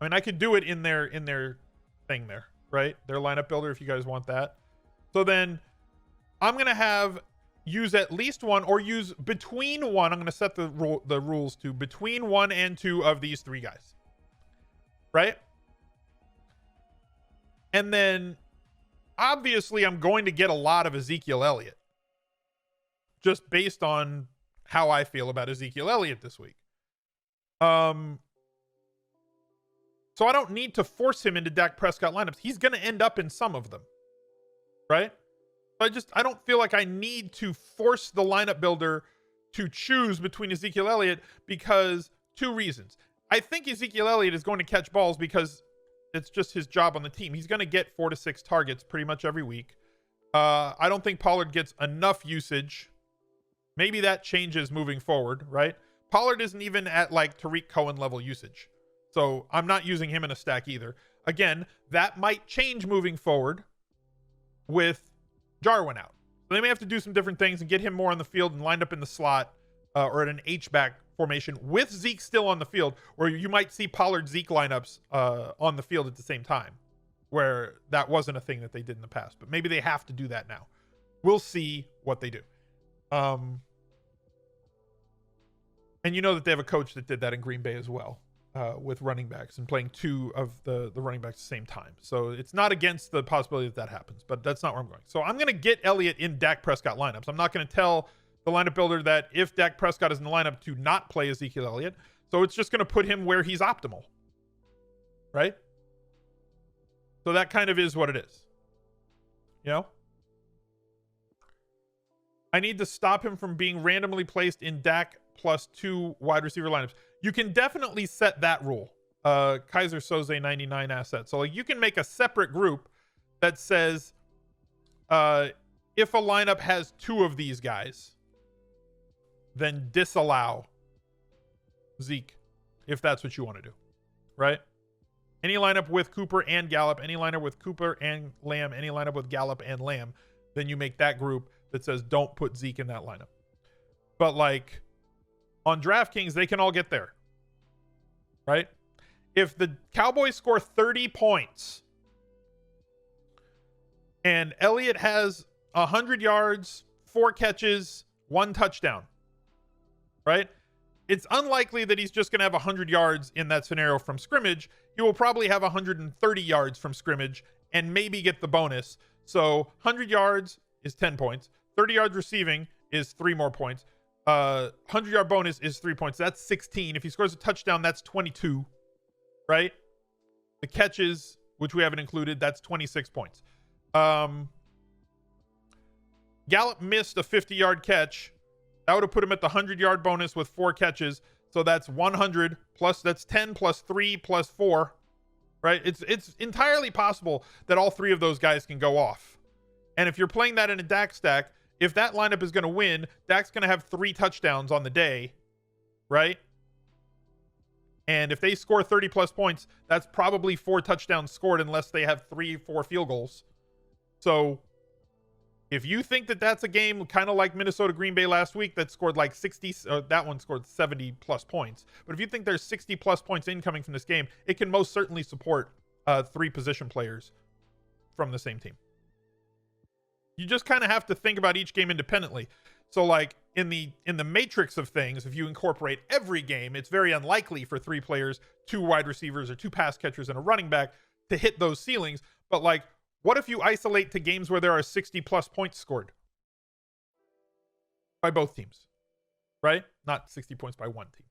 Speaker 1: I mean, I could do it in their thing there, right? Their lineup builder, if you guys want that. So then I'm going to use at least one, or use between one. I'm going to set the rules to between 1 and 2 of these 3 guys, right? And then obviously I'm going to get a lot of Ezekiel Elliott just based on how I feel about Ezekiel Elliott this week. So I don't need to force him into Dak Prescott lineups. He's going to end up in some of them, right? I don't feel like I need to force the lineup builder to choose between Ezekiel Elliott, because 2 reasons. I think Ezekiel Elliott is going to catch balls because it's just his job on the team. He's going to get 4 to 6 targets pretty much every week. I don't think Pollard gets enough usage. Maybe that changes moving forward, right? Pollard isn't even at like Tariq Cohen level usage. So I'm not using him in a stack either. Again, that might change moving forward with Jarwin out. So they may have to do some different things and get him more on the field and lined up in the slot or at an H-back formation with Zeke still on the field, where you might see Pollard-Zeke lineups on the field at the same time, where that wasn't a thing that they did in the past. But maybe they have to do that now. We'll see what they do. And you know that they have a coach that did that in Green Bay as well, with running backs and playing 2 of the running backs at the same time. So it's not against the possibility that happens, but that's not where I'm going. So I'm going to get Elliott in Dak Prescott lineups. I'm not going to tell the lineup builder that if Dak Prescott is in the lineup to not play Ezekiel Elliott. So it's just going to put him where he's optimal, right? So that kind of is what it is. You know? I need to stop him from being randomly placed in Dak plus 2 wide receiver lineups. You can definitely set that rule. Kaiser Soze 99 asset. So like, you can make a separate group that says if a lineup has 2 of these guys, then disallow Zeke, if that's what you want to do, right? Any lineup with Cooper and Gallup, any lineup with Cooper and Lamb, any lineup with Gallup and Lamb, then you make that group that says don't put Zeke in that lineup. But like on DraftKings, they can all get there, right? If the Cowboys score 30 points and Elliott has 100 yards, 4 catches, 1 touchdown, right? It's unlikely that he's just going to have 100 yards in that scenario from scrimmage. He will probably have 130 yards from scrimmage and maybe get the bonus. So 100 yards is 10 points. 30 yards receiving is 3 more points. 100-yard bonus is 3 points. That's 16. If he scores a touchdown, that's 22, right? The catches, which we haven't included, that's 26 points. Gallup missed a 50-yard catch. That would have put him at the 100-yard bonus with 4 catches. So that's 100 plus, that's 10 plus 3 plus 4, right? It's entirely possible that all 3 of those guys can go off. And if you're playing that in a Dak stack, if that lineup is going to win, Dak's going to have 3 touchdowns on the day, right? And if they score 30 plus points, that's probably 4 touchdowns scored unless they have 3-4 field goals. So if you think that that's a game kind of like Minnesota Green Bay last week that scored like 60, that one scored 70 plus points. But if you think there's 60 plus points incoming from this game, it can most certainly support 3 position players from the same team. You just kind of have to think about each game independently. So like in the matrix of things, if you incorporate every game, it's very unlikely for 3 players, 2 wide receivers or 2 pass catchers and a running back to hit those ceilings. But like, what if you isolate to games where there are 60 plus points scored by both teams, right? Not 60 points by one team.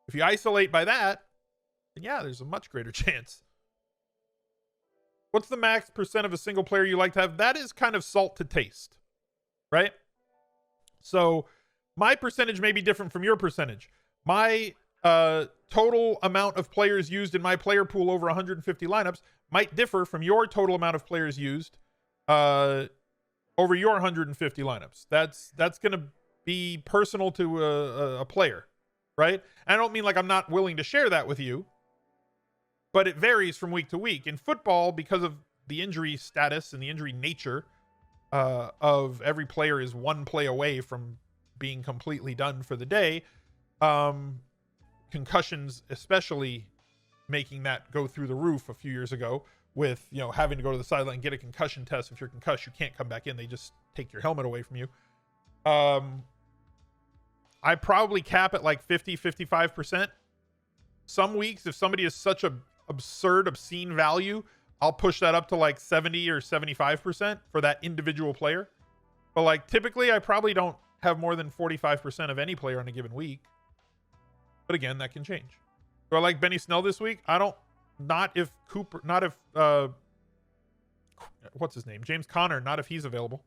Speaker 1: If you isolate by that, then yeah, there's a much greater chance. What's the max percent of a single player you like to have? That is kind of salt to taste, right? So my percentage may be different from your percentage. My total amount of players used in my player pool over 150 lineups might differ from your total amount of players used over your 150 lineups. That's going to be personal to a player, right? And I don't mean like I'm not willing to share that with you, but it varies from week to week. In football, because of the injury status and the injury nature of every player is 1 play away from being completely done for the day, concussions especially making that go through the roof a few years ago with, you know, having to go to the sideline and get a concussion test. If you're concussed, you can't come back in. They just take your helmet away from you. I probably cap at like 50-55%. Some weeks, if somebody is such a absurd, obscene value, I'll push that up to like 70 or 75% for that individual player. But like typically I probably don't have more than 45% of any player on a given week. But again, that can change. Do I like Benny Snell this week? I don't. Not if Cooper, not if what's his name? James Conner, not if he's available.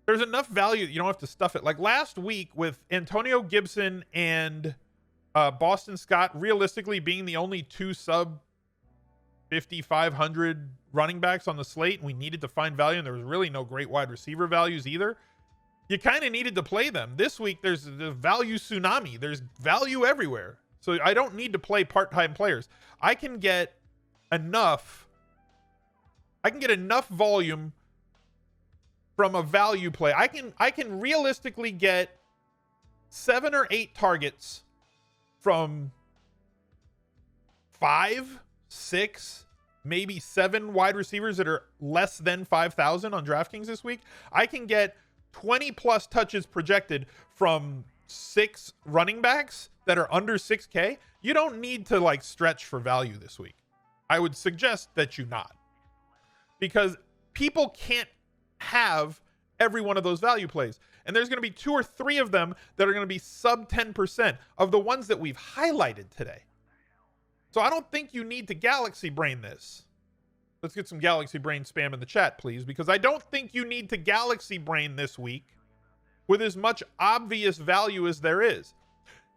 Speaker 1: There's enough value that you don't have to stuff it. Like last week with Antonio Gibson and Boston Scott realistically being the only 2 sub 5,500 running backs on the slate, and we needed to find value, and there was really no great wide receiver values either. You kind of needed to play them. This week, there's the value tsunami. There's value everywhere. So I don't need to play part-time players. I can get enough volume from a value play. I can realistically get 7 or 8 targets from 5, 6, maybe 7 wide receivers that are less than 5,000 on DraftKings this week. I can get 20 plus touches projected from 6 running backs that are under 6K. You don't need to like stretch for value this week. I would suggest that you not, because people can't have every one of those value plays. And there's going to be 2 or 3 of them that are going to be sub 10% of the ones that we've highlighted today. So I don't think you need to galaxy brain this. Let's get some galaxy brain spam in the chat, please, because I don't think you need to galaxy brain this week with as much obvious value as there is.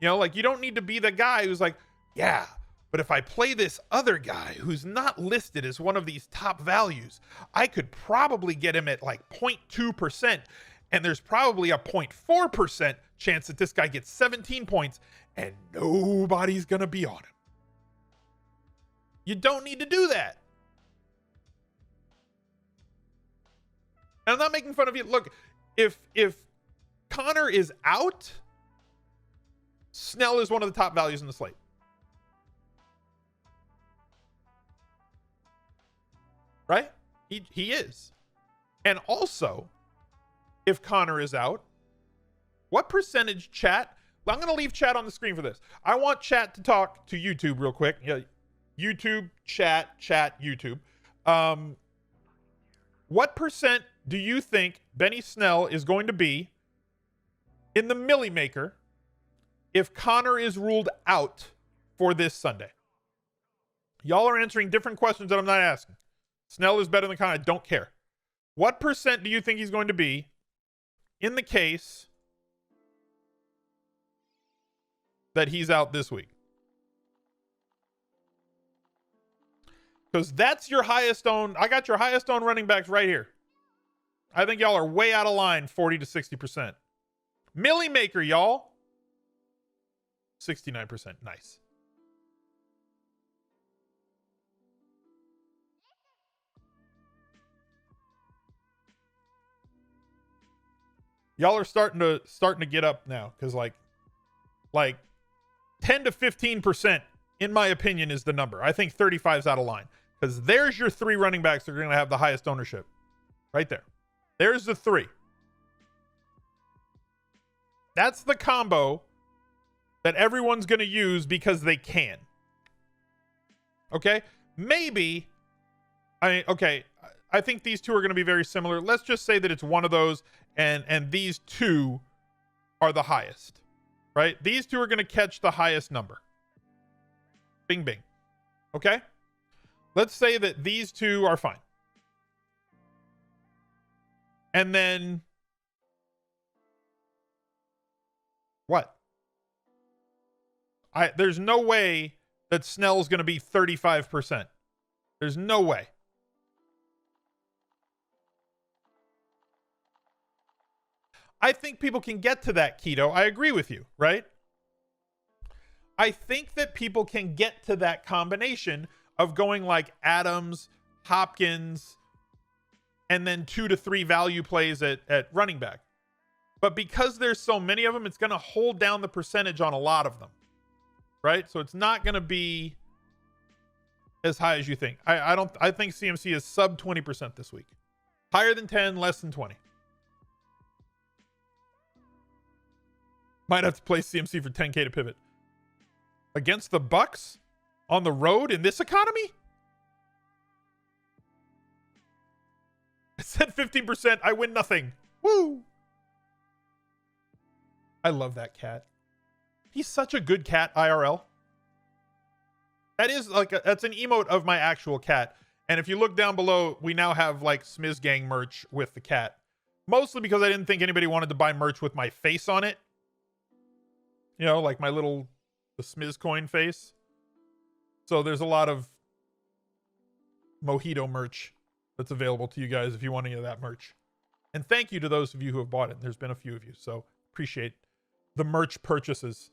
Speaker 1: You know, like you don't need to be the guy who's like, yeah, but if I play this other guy who's not listed as one of these top values, I could probably get him at like 0.2%. And there's probably a 0.4% chance that this guy gets 17 points and nobody's going to be on him. You don't need to do that. And I'm not making fun of you. Look, if Connor is out, Snell is one of the top values in the slate. Right? He is. And also, if Connor is out, what percentage chat? I'm going to leave chat on the screen for this. I want chat to talk to YouTube real quick. Yeah, YouTube, chat, YouTube. What percent do you think Benny Snell is going to be in the Millie Maker if Connor is ruled out for this Sunday? Y'all are answering different questions that I'm not asking. Snell is better than Connor. I don't care. What percent do you think he's going to be in the case that he's out this week? Because that's your highest owned. I got your highest owned running backs right here. I think y'all are way out of line, 40 to 60%. Millie Maker, y'all. 69%. Nice. Y'all are starting to get up now, because like 10 to 15%, in my opinion, is the number. I think 35 is out of line, because there's your three running backs that are going to have the highest ownership. Right there. There's the three. That's the combo that everyone's going to use because they can. Okay? Maybe, I think these two are going to be very similar. Let's just say that it's one of those, and these two are the highest. Right? These two are going to catch the highest number. Bing, bing. Okay? Let's say that these two are fine. And then what? There's no way that Snell's going to be 35%. There's no way. I think people can get to that, Keto. I agree with you, right? I think that people can get to that combination of going like Adams, Hopkins, and then 2 to 3 value plays at running back. But because there's so many of them, it's going to hold down the percentage on a lot of them. Right? So it's not going to be as high as you think. I think CMC is sub 20% this week. Higher than 10, less than 20. Might have to play CMC for 10K to pivot. Against the Bucks on the road in this economy? I said 15%. I win nothing. Woo! I love that cat. He's such a good cat, IRL. That is like that's an emote of my actual cat. And if you look down below, we now have like Smiz Gang merch with the cat. Mostly because I didn't think anybody wanted to buy merch with my face on it. You know, like my little the Smiz coin face. So there's a lot of Mojito merch that's available to you guys if you want any of that merch. And thank you to those of you who have bought it. There's been a few of you, so appreciate the merch purchases.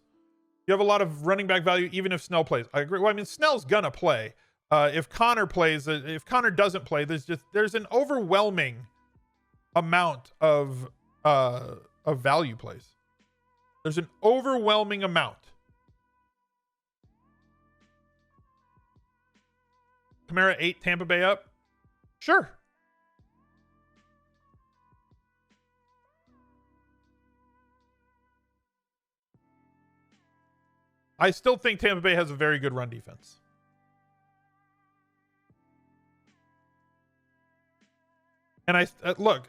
Speaker 1: You have a lot of running back value even if Snell plays. I agree. Well, I mean, Snell's gonna play. If Connor plays, if Connor doesn't play, there's an overwhelming amount of value plays. There's an overwhelming amount. Kamara 8, Tampa Bay up. Sure. I still think Tampa Bay has a very good run defense. And look,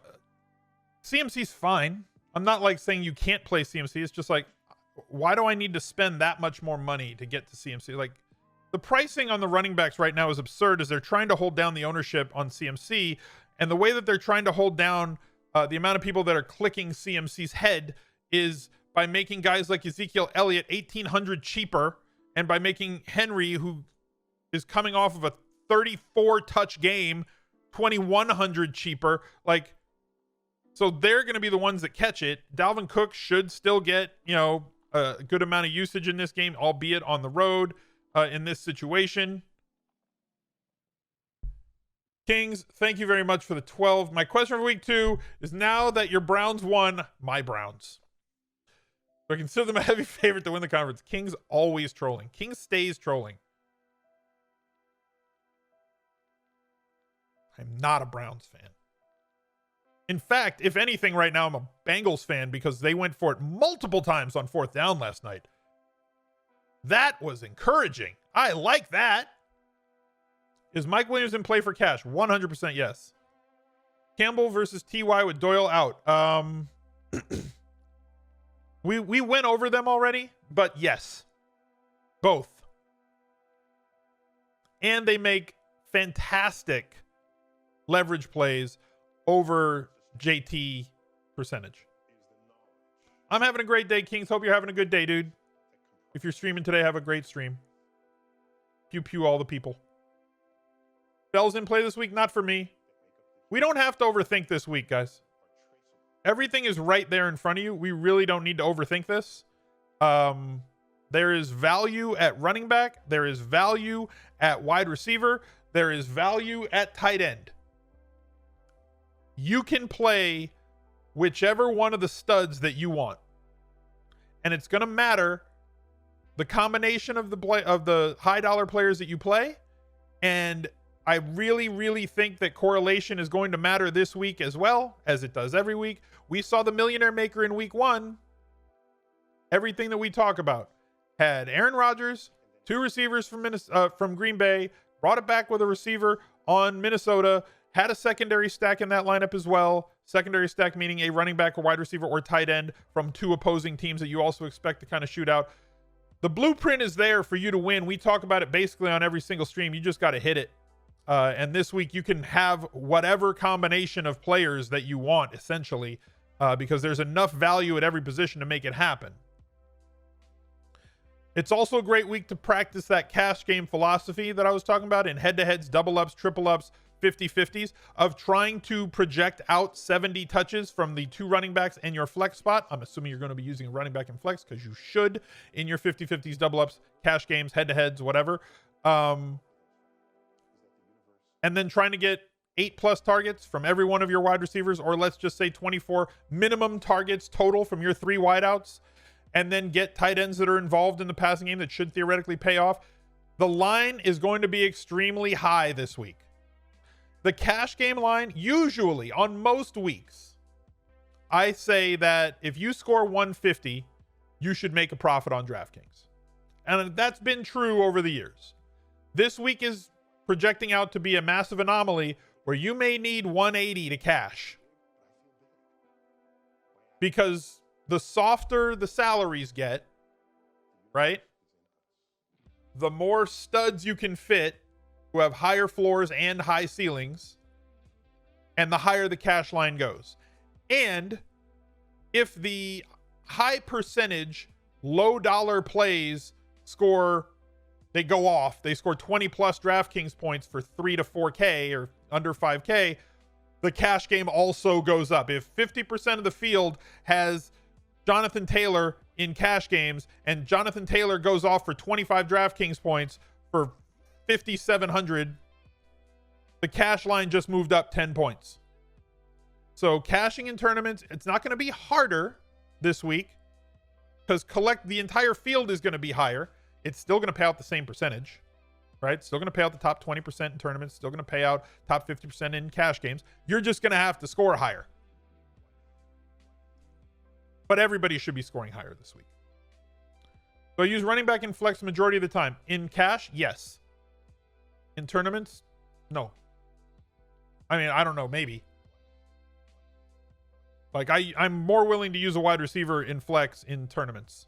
Speaker 1: CMC's fine. I'm not like saying you can't play CMC. It's just like, why do I need to spend that much more money to get to CMC? Like, the pricing on the running backs right now is absurd as they're trying to hold down the ownership on CMC. And the way that they're trying to hold down the amount of people that are clicking CMC's head is by making guys like Ezekiel Elliott 1,800 cheaper, and by making Henry, who is coming off of a 34 touch game, 2,100 cheaper. Like, so they're going to be the ones that catch it. Dalvin Cook should still get, you know, a good amount of usage in this game, albeit on the road in this situation. Kings, thank you very much for the 12. My question for week 2 is, now that your Browns won, my Browns, do I consider them a heavy favorite to win the conference? Kings always trolling. Kings stays trolling. I'm not a Browns fan. In fact, if anything, right now I'm a Bengals fan because they went for it multiple times on 4th down last night. That was encouraging. I like that. Is Mike Williams in play for cash? 100% yes. Campbell versus TY with Doyle out. We went over them already, but yes. Both. And they make fantastic leverage plays over JT percentage. I'm having a great day, Kings. Hope you're having a good day, dude. If you're streaming today, have a great stream. Pew pew all the people. Bell's in play this week? Not for me. We don't have to overthink this week, guys. Everything is right there in front of you. We really don't need to overthink this. There is value at running back. There is value at wide receiver. There is value at tight end. You can play whichever one of the studs that you want. And it's going to matter the combination of the high dollar players that you play. And I really, really think that correlation is going to matter this week as well, as it does every week. We saw the Millionaire Maker in week 1. Everything that we talk about had Aaron Rodgers, 2 receivers from Green Bay, brought it back with a receiver on Minnesota, had a secondary stack in that lineup as well. Secondary stack meaning a running back, a wide receiver, or tight end from 2 opposing teams that you also expect to kind of shoot out. The blueprint is there for you to win. We talk about it basically on every single stream. You just got to hit it. And this week you can have whatever combination of players that you want, essentially, because there's enough value at every position to make it happen. It's also a great week to practice that cash game philosophy that I was talking about in head-to-heads, double-ups, triple-ups, 50-50s, of trying to project out 70 touches from the 2 running backs and your flex spot. I'm assuming you're going to be using a running back and flex because you should in your 50-50s, double-ups, cash games, head-to-heads, whatever. And then trying to get 8+ targets from every one of your wide receivers, or let's just say 24 minimum targets total from your 3 wideouts, and then get tight ends that are involved in the passing game that should theoretically pay off. The line is going to be extremely high this week. The cash game line, usually on most weeks, I say that if you score 150, you should make a profit on DraftKings. And that's been true over the years. This week is projecting out to be a massive anomaly where you may need 180 to cash. Because the softer the salaries get, right? The more studs you can fit who have higher floors and high ceilings, and the higher the cash line goes. And if the high percentage, low dollar plays they go off, they score 20 plus DraftKings points for 3 to 4K or under 5K, the cash game also goes up. If 50% of the field has Jonathan Taylor in cash games and Jonathan Taylor goes off for 25 DraftKings points for 5,700, the cash line just moved up 10 points. So cashing in tournaments, it's not going to be harder this week because the entire field is going to be higher. It's still going to pay out the same percentage, right? Still going to pay out the top 20% in tournaments, still going to pay out top 50% in cash games. You're just going to have to score higher. But everybody should be scoring higher this week. So I use running back and flex majority of the time. In cash, yes. In tournaments, no. I mean, I don't know, maybe. Like, I'm more willing to use a wide receiver in flex in tournaments.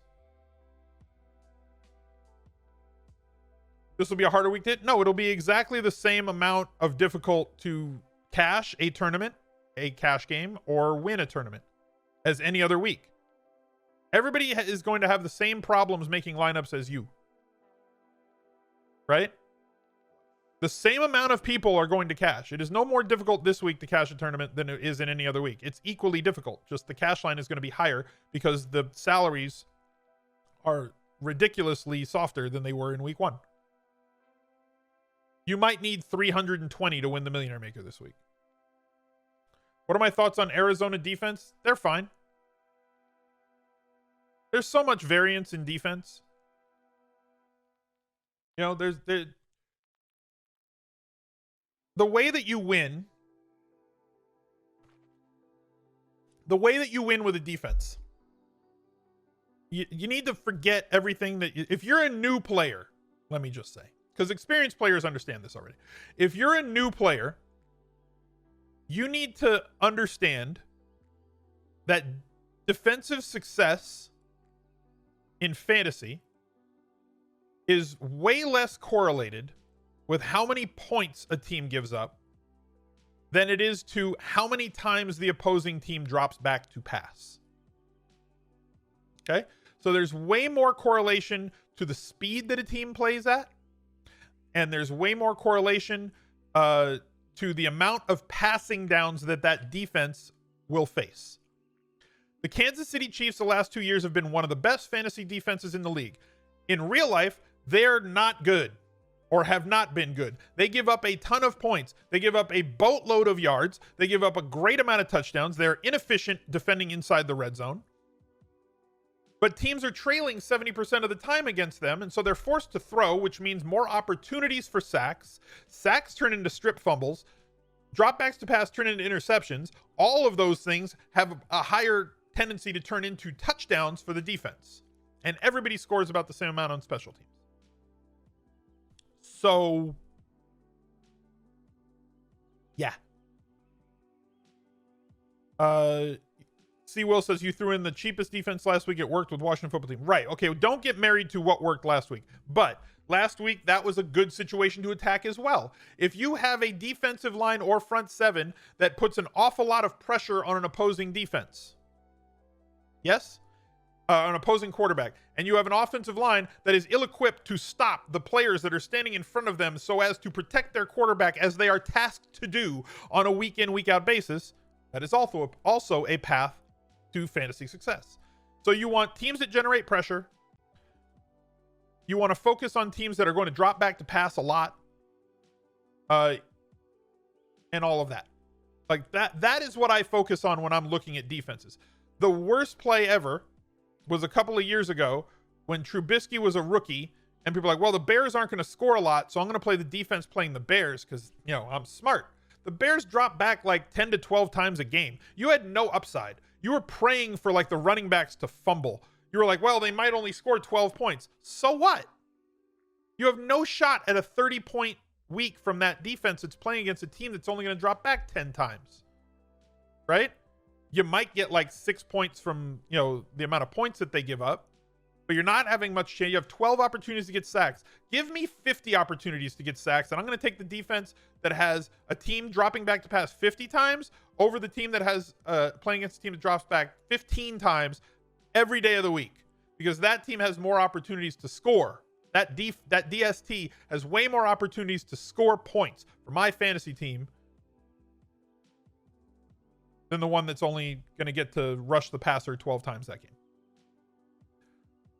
Speaker 1: This will be a harder week to hit? No, it'll be exactly the same amount of difficult to cash a tournament, a cash game, or win a tournament as any other week. Everybody is going to have the same problems making lineups as you. Right? The same amount of people are going to cash. It is no more difficult this week to cash a tournament than it is in any other week. It's equally difficult. Just the cash line is going to be higher because the salaries are ridiculously softer than they were in week 1. You might need 320 to win the Millionaire Maker this week. What are my thoughts on Arizona defense? They're fine. There's so much variance in defense. You know, the way that you win with a defense, you need to forget everything that if you're a new player, let me just say, because experienced players understand this already. If you're a new player, you need to understand that defensive success in fantasy is way less correlated with how many points a team gives up than it is to how many times the opposing team drops back to pass. Okay? So there's way more correlation to the speed that a team plays at, and there's way more correlation to the amount of passing downs that defense will face. The Kansas City Chiefs the last 2 years have been one of the best fantasy defenses in the league. In real life, they're not good or have not been good. They give up a ton of points. They give up a boatload of yards. They give up a great amount of touchdowns. They're inefficient defending inside the red zone. But teams are trailing 70% of the time against them, and so they're forced to throw, which means more opportunities for sacks. Sacks turn into strip fumbles. Dropbacks to pass turn into interceptions. All of those things have a higher tendency to turn into touchdowns for the defense. And everybody scores about the same amount on special teams. So, yeah. C. Will says, you threw in the cheapest defense last week. It worked with Washington football team. Right. Okay. Don't get married to what worked last week. But last week, that was a good situation to attack as well. If you have a defensive line or front seven that puts an awful lot of pressure on an opposing defense, yes, an opposing quarterback, and you have an offensive line that is ill-equipped to stop the players that are standing in front of them so as to protect their quarterback as they are tasked to do on a week-in, week-out basis, that is also a path to fantasy success. So you want teams that generate pressure. You want to focus on teams that are going to drop back to pass a lot, and all of that. Like that is what I focus on when I'm looking at defenses. The worst play ever was a couple of years ago when Trubisky was a rookie, and people are like, well, the Bears aren't going to score a lot, so I'm going to play the defense playing the Bears because, you know, I'm smart. The Bears dropped back like 10 to 12 times a game. You had no upside. You were praying for like the running backs to fumble. You were like, well, they might only score 12 points. So what? You have no shot at a 30-point week from that defense that's playing against a team that's only going to drop back 10 times. Right? You might get like 6 points from, you know, the amount of points that they give up, but you're not having much chance. You have 12 opportunities to get sacks. Give me 50 opportunities to get sacks, and I'm going to take the defense that has a team dropping back to pass 50 times over the team that has playing against a team that drops back 15 times every day of the week, because that team has more opportunities to score. That DST has way more opportunities to score points for my fantasy team than the one that's only going to get to rush the passer 12 times that game.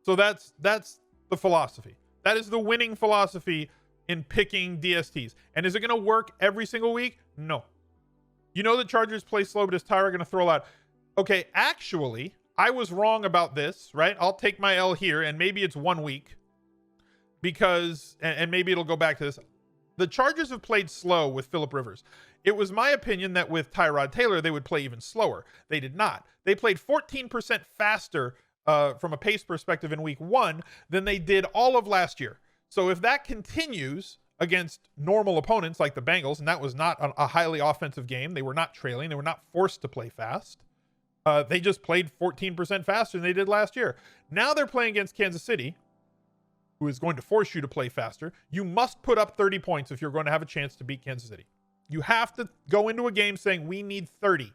Speaker 1: So that's the philosophy. That is the winning philosophy in picking DSTs. And is it going to work every single week? No. You know the Chargers play slow, but is Tyra going to throw a lot? Okay, actually, I was wrong about this, right? I'll take my L here, and maybe it's 1 week because, and maybe it'll go back to this. The Chargers have played slow with Phillip Rivers. It was my opinion that with Tyrod Taylor, they would play even slower. They did not. They played 14% faster from a pace perspective in week 1 than they did all of last year. So if that continues against normal opponents like the Bengals, and that was not a highly offensive game, they were not trailing, they were not forced to play fast. They just played 14% faster than they did last year. Now they're playing against Kansas City, who is going to force you to play faster. You must put up 30 points if you're going to have a chance to beat Kansas City. You have to go into a game saying we need 30.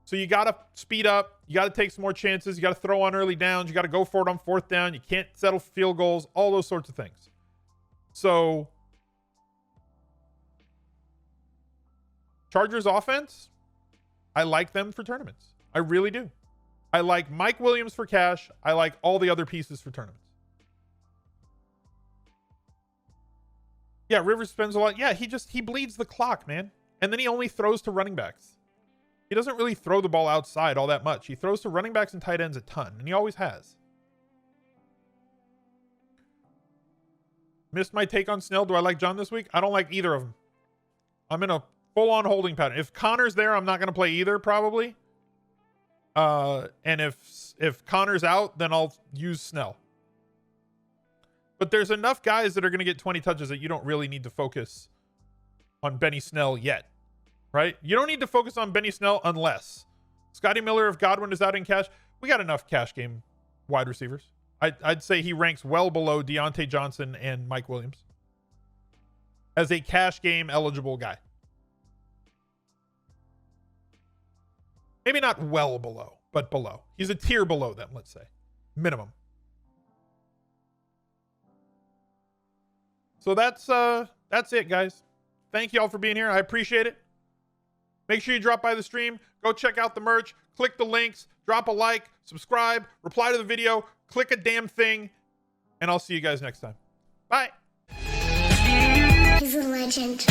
Speaker 1: So you got to speed up. You got to take some more chances. You got to throw on early downs. You got to go for it on 4th down. You can't settle field goals, all those sorts of things. So Chargers offense, I like them for tournaments. I really do. I like Mike Williams for cash. I like all the other pieces for tournaments. Yeah, Rivers spends a lot. Yeah, he bleeds the clock, man. And then he only throws to running backs. He doesn't really throw the ball outside all that much. He throws to running backs and tight ends a ton, and he always has. Missed my take on Snell. Do I like John this week? I don't like either of them. I'm in a full-on holding pattern. If Connor's there, I'm not going to play either, probably. And if Connor's out, then I'll use Snell. But there's enough guys that are going to get 20 touches that you don't really need to focus on Benny Snell yet, right? You don't need to focus on Benny Snell unless Scotty Miller, if Godwin is out in cash, we got enough cash game wide receivers. I'd say he ranks well below Deontay Johnson and Mike Williams as a cash game eligible guy. Maybe not well below, but below. He's a tier below them, let's say. Minimum. So that's it, guys. Thank you all for being here. I appreciate it. Make sure you drop by the stream. Go check out the merch. Click the links. Drop a like. Subscribe. Reply to the video. Click a damn thing. And I'll see you guys next time. Bye.
Speaker 2: He's a legend.